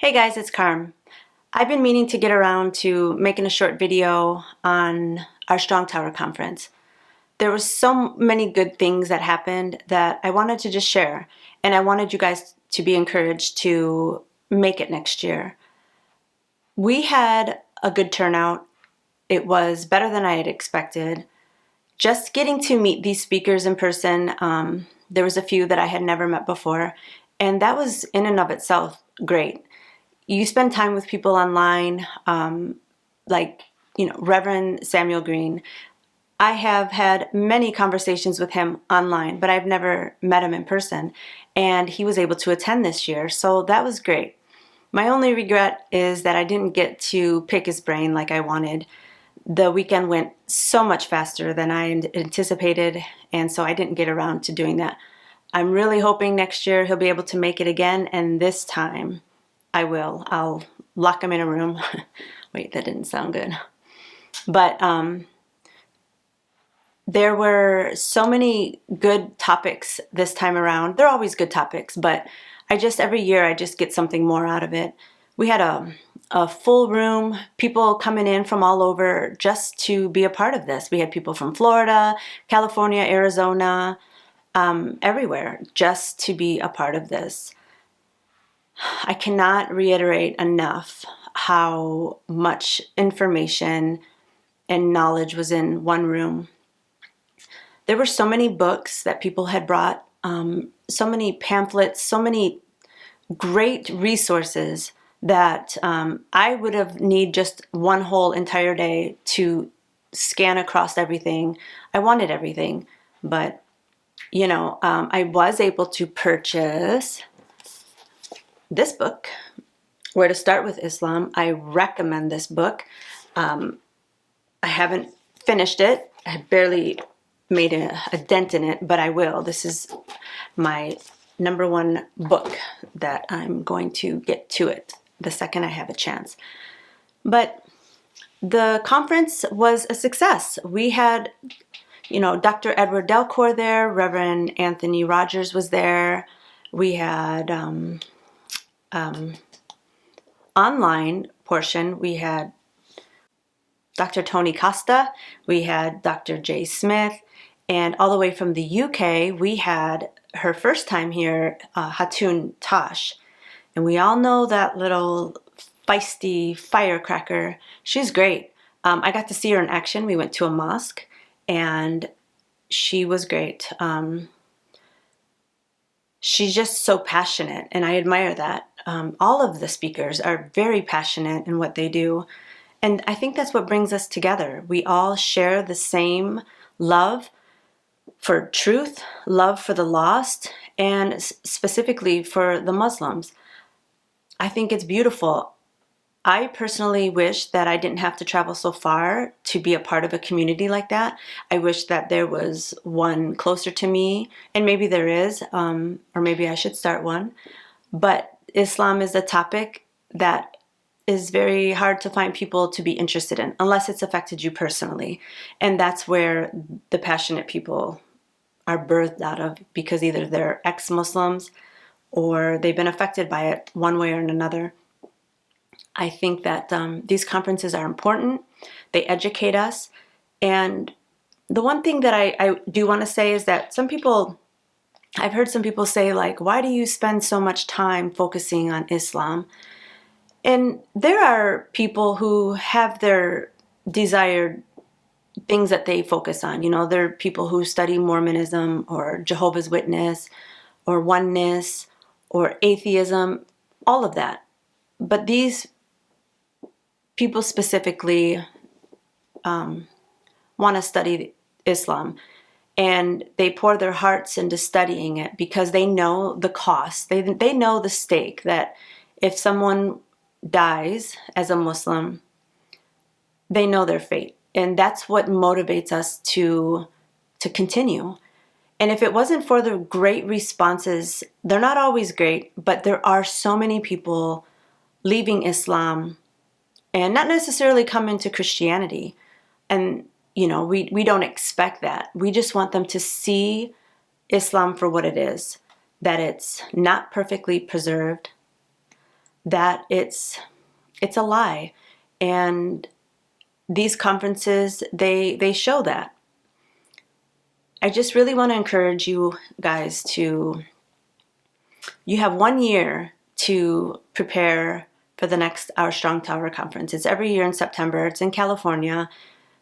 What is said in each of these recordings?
Hey guys, it's Carm. I've been meaning to get around to making a short video on our Strong Tower conference. There was so many good things that happened that I wanted to just share, and I wanted you guys to be encouraged to make it next year. We had a good turnout. It was better than I had expected. Just getting to meet these speakers in person, there was a few that I had never met before, and that was in and of itself great. You spend time with people online, like, Reverend Samuel Green. I have had many conversations with him online, but I've never met him in person. And he was able to attend this year, so that was great. My only regret is that I didn't get to pick his brain like I wanted. The weekend went so much faster than I anticipated, and so I didn't get around to doing that. I'm really hoping next year he'll be able to make it again, and this time I will. I'll lock him in a room. Wait, that didn't sound good. But there were so many good topics this time around. They're always good topics, but every year I just get something more out of it. We had a full room, people coming in from all over just to be a part of this. We had people from Florida, California, Arizona, everywhere, just to be a part of this. I cannot reiterate enough how much information and knowledge was in one room. There were so many books that people had brought, so many pamphlets, so many great resources that I would have need just one whole entire day to scan across everything. I wanted everything, but I was able to purchase this book, Where to Start with Islam. I recommend this book. I haven't finished it. I barely made a dent in it, but I will. This is my number one book that I'm going to get to it the second I have a chance. But the conference was a success. We had, Dr. Edward Delcourt there, Reverend Anthony Rogers was there. We had online portion, we had Dr. Tony Costa, we had Dr. Jay Smith, and all the way from the UK, we had her first time here, Hatun Tosh. And we all know that little feisty firecracker. She's great. I got to see her in action. We went to a mosque, and she was great. She's just so passionate, and I admire that. All of the speakers are very passionate in what they do, and I think that's what brings us together. We all share the same love for truth, love for the lost, and specifically for the Muslims. I think it's beautiful. I personally wish that I didn't have to travel so far to be a part of a community like that. I wish that there was one closer to me, and maybe there is, or maybe I should start one. But Islam is a topic that is very hard to find people to be interested in, unless it's affected you personally. And that's where the passionate people are birthed out of, because either they're ex-Muslims or they've been affected by it one way or another. I think that these conferences are important. They educate us. And the one thing that I do want to say is that I've heard some people say, like, why do you spend so much time focusing on Islam? And there are people who have their desired things that they focus on. There are people who study Mormonism or Jehovah's Witness or oneness or atheism, all of that. But these people specifically want to study Islam, and they pour their hearts into studying it because they know the cost. They know the stake, that if someone dies as a Muslim, they know their fate. And that's what motivates us to continue. And if it wasn't for the great responses, they're not always great, but there are so many people leaving Islam and not necessarily come into Christianity. And, we don't expect that. We just want them to see Islam for what it is, that it's not perfectly preserved, that it's a lie. And these conferences, they show that. I just really want to encourage you guys to, you have 1 year to prepare for the next Our Strong Tower conference. It's every year in September. It's in California.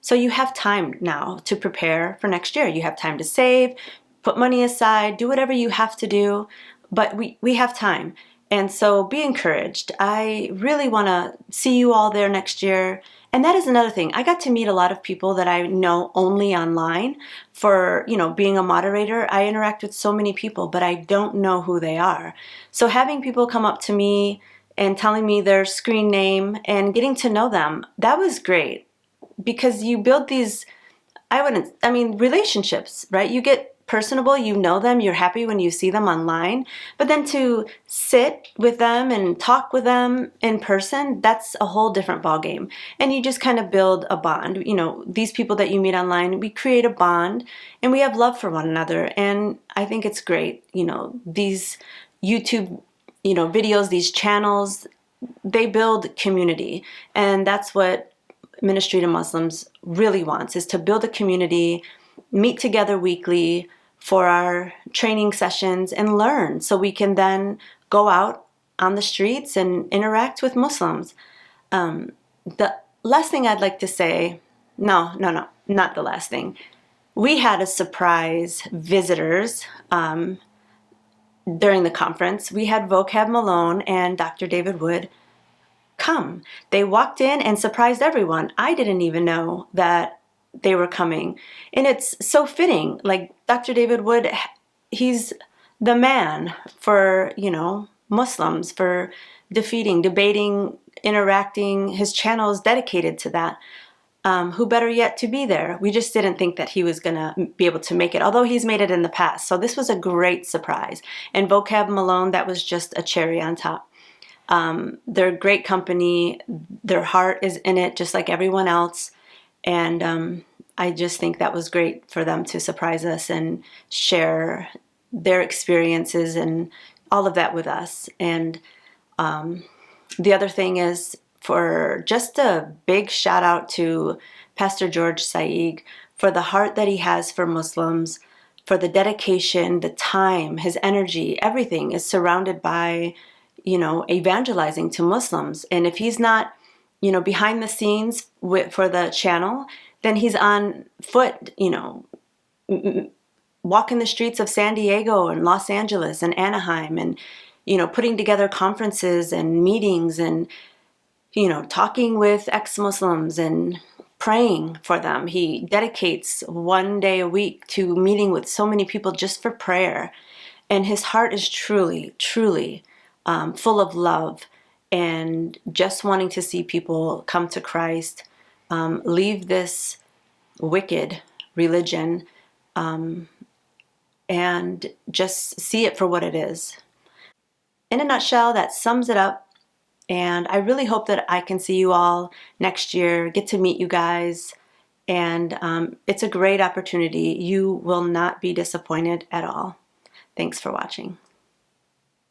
So you have time now to prepare for next year. You have time to save, put money aside, do whatever you have to do, but we have time. And so be encouraged. I really want to see you all there next year. And that is another thing. I got to meet a lot of people that I know only online. For, being a moderator, I interact with so many people, but I don't know who they are. So having people come up to me and telling me their screen name and getting to know them, that was great, because you build these, relationships, right? You get personable, you know them, you're happy when you see them online, but then to sit with them and talk with them in person, that's a whole different ballgame. And you just kind of build a bond. These people that you meet online, we create a bond and we have love for one another. And I think it's great. These YouTube, videos, these channels, they build community. And that's what Ministry to Muslims really wants, is to build a community, meet together weekly for our training sessions and learn, so we can then go out on the streets and interact with Muslims. The last thing I'd like to say, no, not the last thing. We had a surprise visitors during the conference. We had Vocab Malone and Dr. David Wood come. They walked in and surprised everyone. I didn't even know that they were coming. And it's so fitting. Like Dr. David Wood, he's the man for, Muslims, for defeating, debating, interacting. His channel is dedicated to that. Who better yet to be there? We just didn't think that he was going to be able to make it, although he's made it in the past. So this was a great surprise. And Vocab Malone, that was just a cherry on top. They're a great company. Their heart is in it, just like everyone else. And I just think that was great for them to surprise us and share their experiences and all of that with us. And the other thing is, for just a big shout out to Pastor George Saig for the heart that he has for Muslims, for the dedication, the time, his energy, everything is surrounded by, evangelizing to Muslims. And if he's not, behind the scenes for the channel, then he's on foot, walking the streets of San Diego and Los Angeles and Anaheim, and, putting together conferences and meetings and, talking with ex-Muslims and praying for them. He dedicates 1 day a week to meeting with so many people just for prayer. And his heart is truly, truly full of love and just wanting to see people come to Christ, leave this wicked religion, and just see it for what it is. In a nutshell, that sums it up. And I really hope that I can see you all next year, get to meet you guys. And it's a great opportunity. You will not be disappointed at all. Thanks for watching.